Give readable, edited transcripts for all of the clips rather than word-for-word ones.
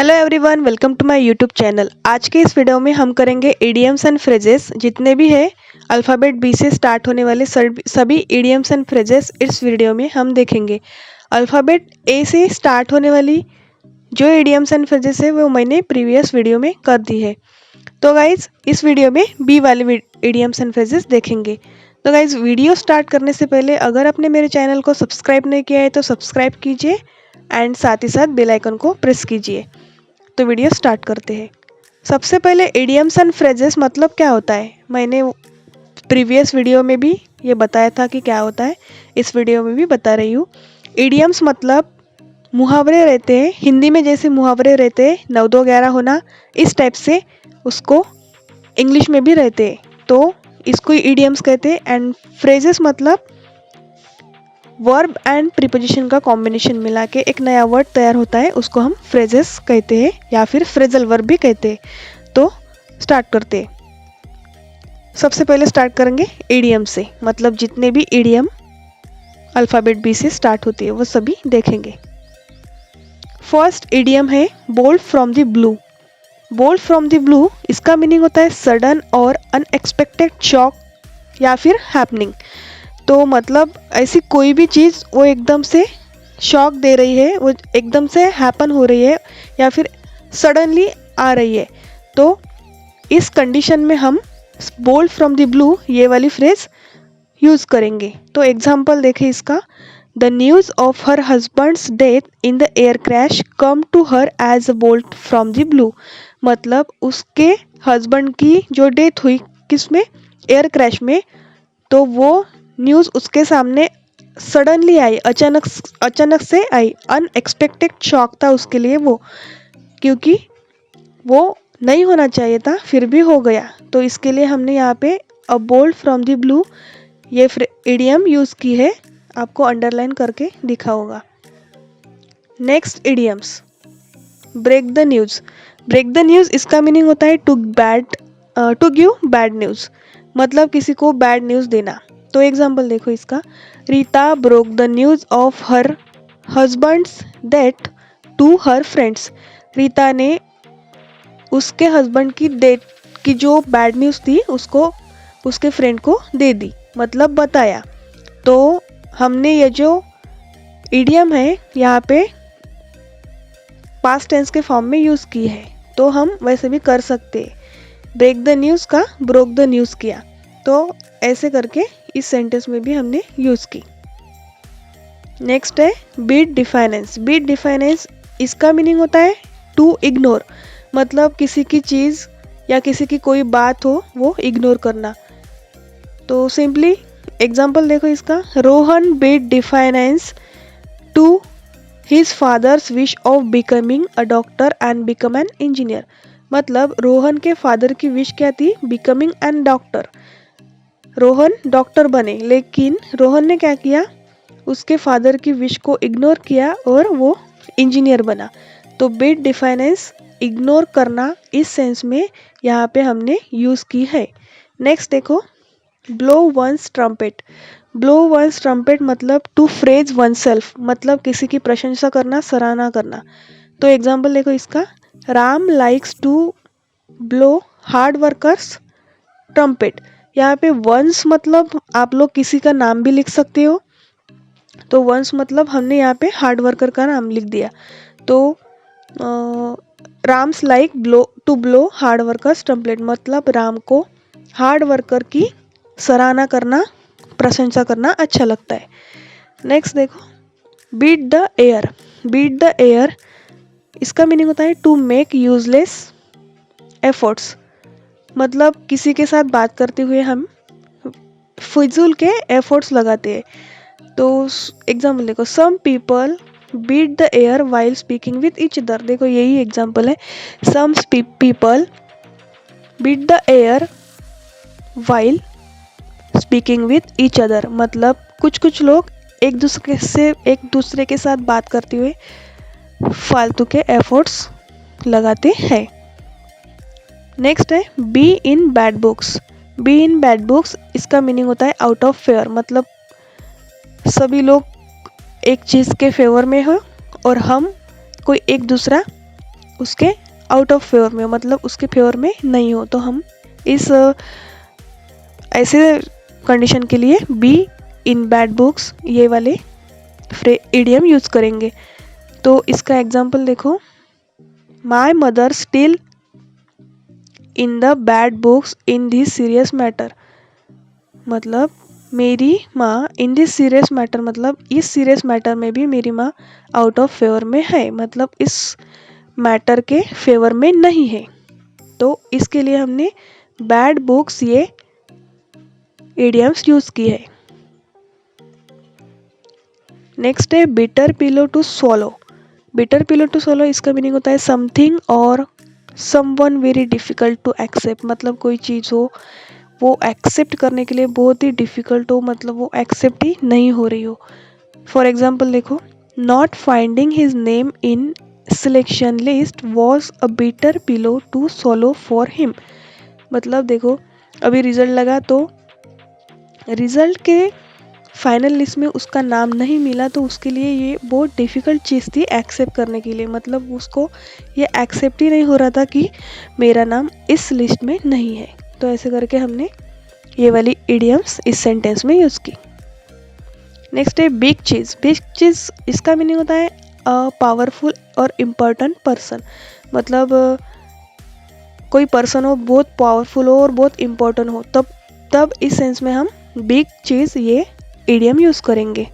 Hello everyone, welcome to my YouTube channel. आज के इस वीडियो में हम करेंगे इडियम्स एंड फ्रेजेस। जितने भी है अल्फ़ाबेट बी से स्टार्ट होने वाले सभी इडियम्स एंड फ्रेजेस इस वीडियो में हम देखेंगे। अल्फ़ाबेट ए से स्टार्ट होने वाली जो इडियम्स एंड फ्रेजेस है वो मैंने प्रीवियस वीडियो में कर दी है। तो गाइज इस वीडियो में बी वाले इडियम्स एंड फ्रेजेस देखेंगे। तो गाइज वीडियो स्टार्ट करने से पहले अगर आपने मेरे चैनल को सब्सक्राइब नहीं किया है तो सब्सक्राइब कीजिए एंड साथ ही साथ बेल आइकन को प्रेस कीजिए। तो वीडियो स्टार्ट करते हैं। सबसे पहले इडियम्स एंड फ्रेजेस मतलब क्या होता है, मैंने प्रीवियस वीडियो में भी ये बताया था कि क्या होता है, इस वीडियो में भी बता रही हूँ। इडियम्स मतलब मुहावरे रहते हैं, हिंदी में जैसे मुहावरे रहते हैं 9 2 11 होना, इस टाइप से उसको इंग्लिश में भी रहते हैं, तो इसको इडियम्स कहते हैं। एंड फ्रेजेस मतलब वर्ब एंड प्रीपोजिशन का कॉम्बिनेशन मिला के एक नया वर्ड तैयार होता है, उसको हम फ्रेजेस कहते हैं या फिर फ्रेजल वर्ब भी कहते हैं। तो स्टार्ट करते हैं। सबसे पहले स्टार्ट करेंगे इडियम से, मतलब जितने भी इडियम अल्फ़ाबेट बी से स्टार्ट होती है वो सभी देखेंगे। फर्स्ट इडियम है bold from the blue. Bold from the blue, इसका मीनिंग होता है सडन और अनएक्सपेक्टेड शॉक या फिर हैपनिंग। तो मतलब ऐसी कोई भी चीज़ वो एकदम से शॉक दे रही है, वो एकदम से हैपन हो रही है या फिर सडनली आ रही है, तो इस कंडीशन में हम बोल्ड फ्रॉम द ब्लू ये वाली फ्रेज यूज़ करेंगे। तो एग्जांपल देखें इसका, the news of her husband's death in the air crash come to her as a bolt from the blue. मतलब उसके हस्बैंड की जो डेथ हुई किसमें, एयर क्रैश में, तो वो न्यूज़ उसके सामने सडनली आई, अचानक से आई, अनएक्सपेक्टेड शॉक था उसके लिए वो, क्योंकि वो नहीं होना चाहिए था फिर भी हो गया। तो इसके लिए हमने यहाँ पे a bold from the blue ये इडियम यूज़ की है, आपको अंडरलाइन करके दिखा होगा। Next idioms, break the news. Break the news, इसका मीनिंग होता है टू गिव बैड न्यूज़, मतलब किसी को बैड न्यूज़ देना। तो एग्जाम्पल देखो इसका, Rita broke the news of her husband's death to her friends. Rita ने उसके हस्बैंड की डेथ की जो बैड न्यूज़ थी उसको उसके फ्रेंड को दे दी, मतलब बताया। तो हमने ये जो इडियम है यहाँ पे पास्ट टेंस के फॉर्म में यूज़ की है, तो हम वैसे भी कर सकते हैं। ब्रेक द न्यूज़ का ब्रोक द न्यूज़ किया, तो ऐसे करके इस सेंटेंस में भी हमने यूज़ की। नेक्स्ट है बीट डिफाइनेंस। बीट डिफाइनेंस, इसका मीनिंग होता है टू इग्नोर, मतलब किसी की चीज़ या किसी की कोई बात हो वो इग्नोर करना। तो सिंपली एग्जांपल देखो इसका, Rohan beat defiance to his father's wish of becoming a doctor and become an engineer. मतलब रोहन के फादर की विश क्या थी, becoming an doctor, Rohan doctor बने, लेकिन रोहन ने क्या किया, उसके फादर की विश को इग्नोर किया और वो इंजीनियर बना। तो बीट डिफाइनेंस इग्नोर करना, इस सेंस में यहाँ पे हमने यूज़ की है। नेक्स्ट देखो, blow one's trumpet. Blow one's trumpet मतलब टू फ्रेज वन सेल्फ, मतलब किसी की प्रशंसा करना, सराहना करना। तो एग्जाम्पल देखो इसका, Ram likes to blow hard workers trumpet. यहाँ पे वंस मतलब आप लोग किसी का नाम भी लिख सकते हो, तो वंस मतलब हमने यहाँ पे हार्ड वर्कर का नाम लिख दिया। तो Ram's like to blow hard workers trumpet, मतलब राम को हार्ड वर्कर की सराहना करना, प्रशंसा करना अच्छा लगता है। नेक्स्ट देखो, beat the air. Beat the air, इसका मीनिंग होता है टू मेक यूजलेस एफर्ट्स, मतलब किसी के साथ बात करते हुए हम फिजूल के एफर्ट्स लगाते हैं। तो एग्जाम्पल देखो, some people beat the air while speaking with each other. देखो यही एग्जाम्पल है, some people beat the air while speaking with each other, मतलब कुछ लोग एक दूसरे के साथ बात करते हुए फालतू के एफर्ट्स लगाते हैं। नेक्स्ट है be in bad books. Be in bad books, इसका मीनिंग होता है आउट ऑफ फेयर, मतलब सभी लोग एक चीज़ के फेवर में हो और हम कोई एक दूसरा उसके आउट ऑफ फेवर में, मतलब उसके फेवर में नहीं हो, तो हम इस ऐसे कंडीशन के लिए बी इन बैड बुक्स ये वाले इडियम यूज करेंगे। तो इसका एग्जाम्पल देखो, my mother still in the bad books in this serious matter. मतलब मेरी माँ इन दिस सीरियस मैटर, मतलब इस सीरियस मैटर में भी मेरी माँ आउट ऑफ फेवर में है, मतलब इस मैटर के फेवर में नहीं है। तो इसके लिए हमने बैड बुक्स ये इडियम्स यूज की है। नेक्स्ट है bitter pill to swallow. Bitter pill to swallow, इसका मीनिंग होता है समथिंग और someone very difficult to accept. मतलब कोई चीज़ हो वो एक्सेप्ट करने के लिए बहुत ही डिफिकल्ट हो, मतलब वो एक्सेप्ट ही नहीं हो रही हो। फॉर एग्जाम्पल देखो, not finding his name in selection list was a bitter pill to swallow for him. मतलब देखो, अभी रिजल्ट लगा तो रिजल्ट के फाइनल लिस्ट में उसका नाम नहीं मिला, तो उसके लिए ये बहुत डिफ़िकल्ट चीज़ थी एक्सेप्ट करने के लिए। मतलब उसको ये एक्सेप्ट ही नहीं हो रहा था कि मेरा नाम इस लिस्ट में नहीं है। तो ऐसे करके हमने ये वाली इडियम्स इस सेंटेंस में यूज़ की। नेक्स्ट है बिग चीज़। बिग चीज़, इसका मीनिंग होता है अ पावरफुल और इम्पोर्टेंट पर्सन। मतलब कोई पर्सन हो, बहुत पावरफुल हो और बहुत इम्पोर्टेंट हो, तब इस सेंस में हम बिग चीज़ ये इडियम यूज़ करेंगे।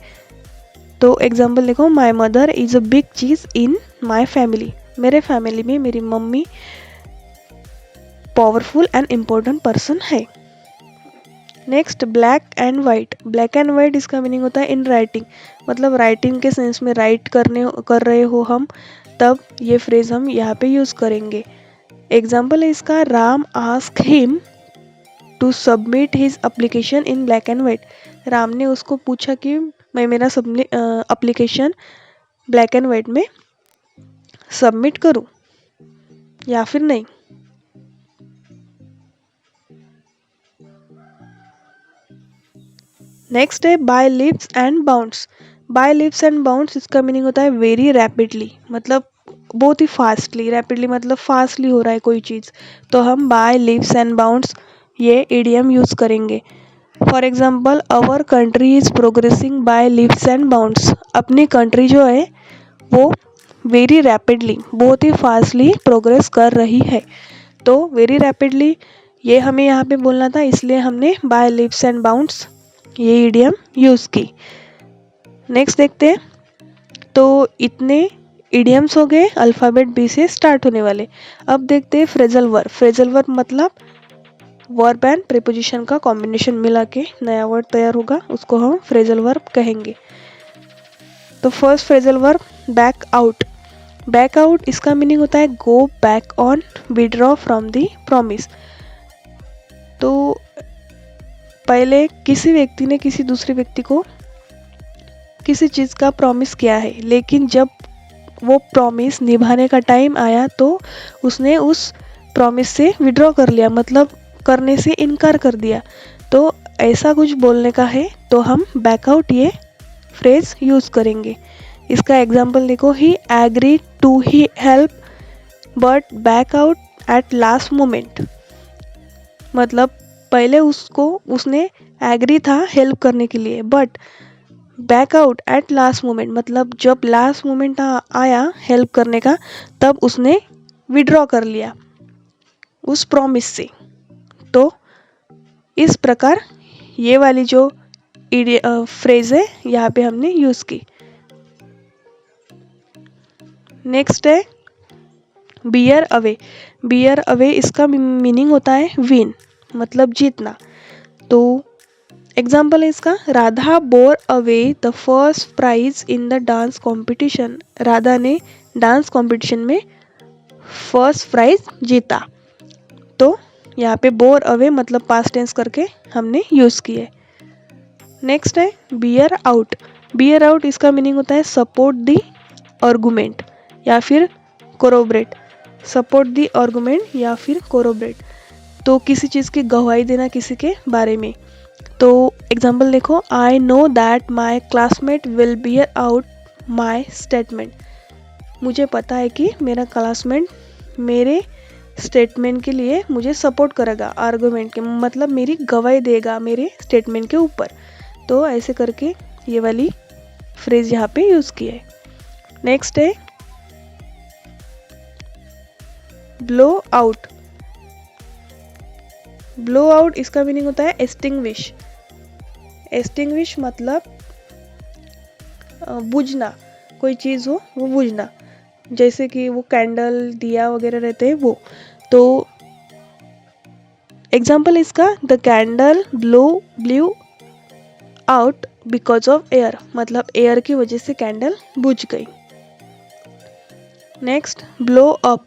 तो एग्जाम्पल देखो, my mother is a big cheese in my family. मेरे फैमिली में मेरी mummy powerful and important person है। Next black and white. Black and white, इसका मीनिंग होता है इन राइटिंग। मतलब राइटिंग के सेंस में राइट कर रहे हो हम, तब ये फ्रेज हम यहाँ पे यूज़ करेंगे। एग्जाम्पल है इसका, Ram ask him to submit his application in black and white. Ram ने उसको पूछा कि मैं मेरा अप्लीकेशन ब्लैक एंड वाइट में सबमिट करूं या फिर नहीं। नेक्स्ट है by leaps and bounds. By leaps and bounds, इसका मीनिंग होता है वेरी रैपिडली। मतलब बहुत ही फास्टली, रैपिडली मतलब फास्टली हो रहा है कोई चीज़, तो हम बाय लिप्स एंड बाउंड्स ये इडियम यूज़ करेंगे। For example, our country is progressing by leaps and bounds. अपनी कंट्री जो है वो वेरी रैपिडली, बहुत ही फास्टली प्रोग्रेस कर रही है। तो वेरी रैपिडली ये हमें यहाँ पे बोलना था, इसलिए हमने बाय लिप्स एंड बाउंड्स ये इडियम यूज़ की। नेक्स्ट देखते हैं। तो इतने इडियम्स हो गए अल्फ़ाबेट बी से स्टार्ट होने वाले। अब देखते हैं फ्रेजल वर्ब। फ्रेजल वर्ब मतलब वर्ब एंड प्रीपोजिशन का कॉम्बिनेशन मिला के नया वर्ड तैयार होगा, उसको हम फ्रेजल वर्ब कहेंगे। तो first phrasal verb back out. Back out, इसका मीनिंग होता है go back on, withdraw from the promise. तो पहले किसी व्यक्ति ने किसी दूसरे व्यक्ति को किसी चीज़ का प्रॉमिस किया है, लेकिन जब वो प्रॉमिस निभाने का टाइम आया तो उसने उस प्रॉमिस से विड्रॉ कर लिया, मतलब करने से इनकार कर दिया। तो ऐसा कुछ बोलने का है तो हम बैकआउट ये फ्रेज यूज़ करेंगे। इसका एग्जाम्पल देखो, he agree to he help but back out at last moment. मतलब पहले उसने एग्री था हेल्प करने के लिए, but back out at last moment, मतलब जब लास्ट मोमेंट आया हेल्प करने का, तब उसने विड्रॉ कर लिया उस प्रॉमिस से। तो इस प्रकार ये वाली जो फ्रेज है यहाँ पे हमने यूज़ की। नेक्स्ट है बियर अवे। बियर अवे, इसका मीनिंग होता है विन, मतलब जीतना। तो एग्जाम्पल है इसका, Radha bore away the first prize in the dance competition. Radha ने डांस कंपटीशन में फर्स्ट प्राइज जीता। तो यहाँ पे बोर अवे मतलब पास्ट टेंस करके हमने यूज़ की है। नेक्स्ट है बियर आउट। बियर आउट, इसका मीनिंग होता है सपोर्ट दी आर्गुमेंट या फिर कोरोबरेट। सपोर्ट दी आर्गुमेंट या फिर कोरोबरेट, तो किसी चीज़ की गवाही देना किसी के बारे में। तो एग्जाम्पल देखो, I know that my classmate will beer out my statement. मुझे पता है कि मेरा क्लासमेट मेरे स्टेटमेंट के लिए मुझे सपोर्ट करेगा, आर्गुमेंट के मतलब मेरी गवाही देगा मेरे स्टेटमेंट के ऊपर। तो ऐसे करके ये वाली फ्रेज यहाँ पे यूज़ की है। नेक्स्ट है ब्लो आउट। ब्लो आउट इसका मीनिंग होता है एक्सटिंग्विश। एक्सटिंग्विश मतलब बुझना, कोई चीज़ हो वो बुझना, जैसे कि वो कैंडल दिया वगैरह रहते हैं वो। तो एग्जाम्पल इसका the candle blew out because of air, मतलब एयर की वजह से कैंडल बुझ गई। Next blow up.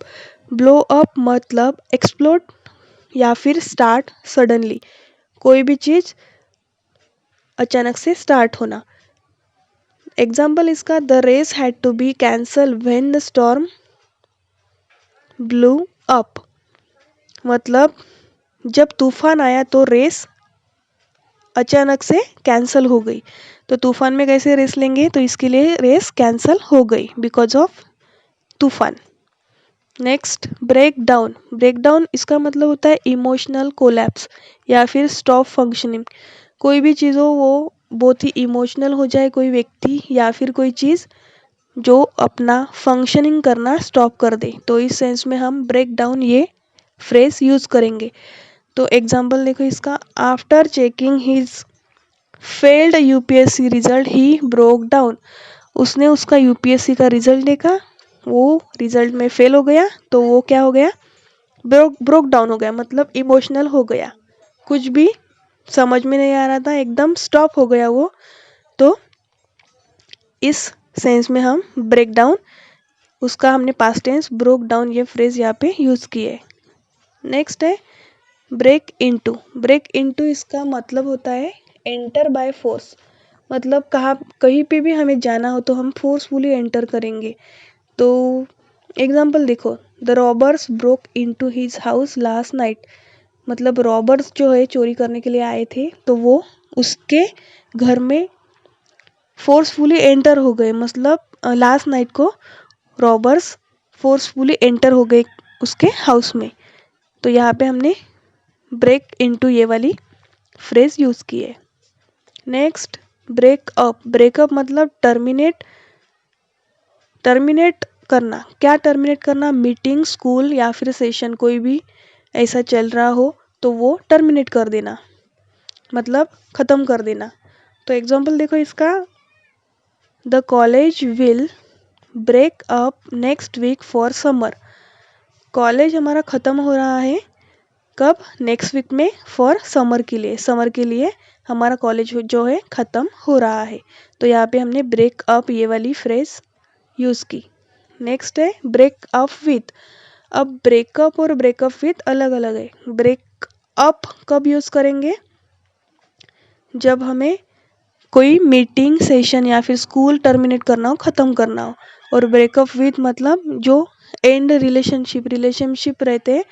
Blow up मतलब एक्सप्लोड या फिर स्टार्ट सडनली, कोई भी चीज़ अचानक से स्टार्ट होना। एग्जाम्पल इसका the race had to be cancel when the storm blew up, मतलब जब तूफान आया तो रेस अचानक से कैंसल हो गई। तो तूफान में कैसे रेस लेंगे, तो इसके लिए रेस कैंसल हो गई बिकॉज ऑफ तूफान। Next break down. Break down इसका मतलब होता है इमोशनल कोलैप्स या फिर स्टॉप फंक्शनिंग। कोई भी चीज़ हो वो बहुत ही इमोशनल हो जाए, कोई व्यक्ति या फिर कोई चीज़ जो अपना फंक्शनिंग करना स्टॉप कर दे, तो इस सेंस में हम ब्रेक डाउन ये फ्रेज यूज़ करेंगे। तो एग्जाम्पल देखो इसका after checking his failed UPSC result he broke down. उसने उसका यूपीएससी का रिजल्ट देखा, वो रिजल्ट में फेल हो गया, तो वो क्या हो गया, ब्रोक डाउन हो गया, मतलब इमोशनल हो गया, कुछ भी समझ में नहीं आ रहा था, एकदम स्टॉप हो गया वो। तो इस सेंस में हम ब्रेक डाउन, उसका हमने पास्ट टेंस ब्रोक डाउन ये फ्रेज यहाँ पे यूज़ की है। नेक्स्ट है ब्रेक इनटू। ब्रेक इनटू इसका मतलब होता है एंटर बाय फोर्स, मतलब कहीं पे भी हमें जाना हो तो हम फोर्सफुली एंटर करेंगे। तो एग्जाम्पल देखो the robbers broke into his house last night, मतलब रॉबर्स जो है चोरी करने के लिए आए थे, तो वो उसके घर में फोर्सफुली एंटर हो गए, मतलब लास्ट नाइट को रॉबर्स फोर्सफुली एंटर हो गए उसके हाउस में। तो यहाँ पे हमने ब्रेक इनटू ये वाली फ्रेज यूज़ की है। Next breakup. ब्रेकअप मतलब टर्मिनेट करना। क्या टर्मिनेट करना, मीटिंग, स्कूल या फिर सेशन, कोई भी ऐसा चल रहा हो तो वो टर्मिनेट कर देना, मतलब ख़त्म कर देना। तो एग्जाम्पल देखो इसका the college will break up next week for summer. College हमारा ख़त्म हो रहा है कब, नेक्स्ट वीक में, फॉर समर के लिए, समर के लिए हमारा कॉलेज जो है ख़त्म हो रहा है। तो यहाँ पे हमने ब्रेक अप ये वाली फ्रेज यूज़ की। नेक्स्ट है ब्रेक अप विथ। अब ब्रेकअप और ब्रेकअप विथ अलग अलग है। ब्रेकअप कब यूज़ करेंगे, जब हमें कोई मीटिंग, सेशन या फिर स्कूल टर्मिनेट करना हो, ख़त्म करना हो। और ब्रेकअप विथ मतलब जो एंड रिलेशनशिप रहते हैं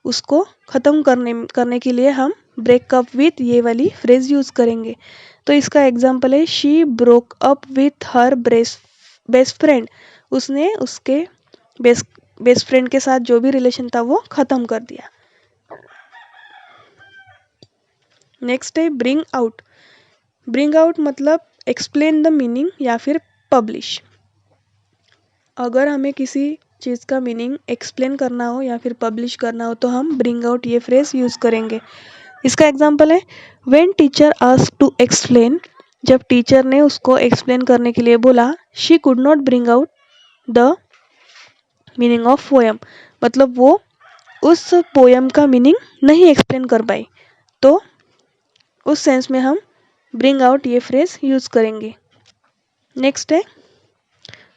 उसको ख़त्म करने के लिए हम ब्रेकअप विथ ये वाली फ्रेज यूज़ करेंगे। तो इसका एग्जांपल है she broke up with her best friend. उसने उसके बेस्ट फ्रेंड के साथ जो भी रिलेशन था वो ख़त्म कर दिया। नेक्स्ट है ब्रिंग आउट। ब्रिंग आउट मतलब एक्सप्लेन द मीनिंग या फिर पब्लिश। अगर हमें किसी चीज़ का मीनिंग एक्सप्लेन करना हो या फिर पब्लिश करना हो तो हम ब्रिंग आउट ये फ्रेज यूज़ करेंगे। इसका एग्जांपल है when teacher asked to explain. जब टीचर ने उसको एक्सप्लेन करने के लिए बोला, she could not bring out the meaning of poem, मतलब वो उस पोएम का मीनिंग नहीं एक्सप्लेन कर पाई। तो उस सेंस में हम ब्रिंग आउट ये फ्रेज यूज़ करेंगे। नेक्स्ट है,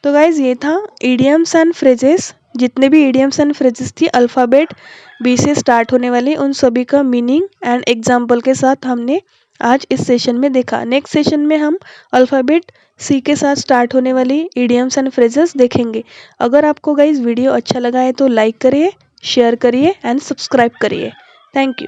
तो गाइज ये था इडियम्स एंड फ्रेजेस। जितने भी इडियम्स एंड फ्रेजेस थी अल्फ़ाबेट बी से स्टार्ट होने वाली, उन सभी का मीनिंग एंड एग्जाम्पल के साथ हमने आज इस सेशन में देखा। नेक्स्ट सेशन में हम अल्फ़ाबेट सी के साथ स्टार्ट होने वाली इडियम्स एंड फ्रेजेस देखेंगे। अगर आपको गाइज वीडियो अच्छा लगा है तो लाइक करिए, शेयर करिए एंड सब्सक्राइब करिए। Thank you.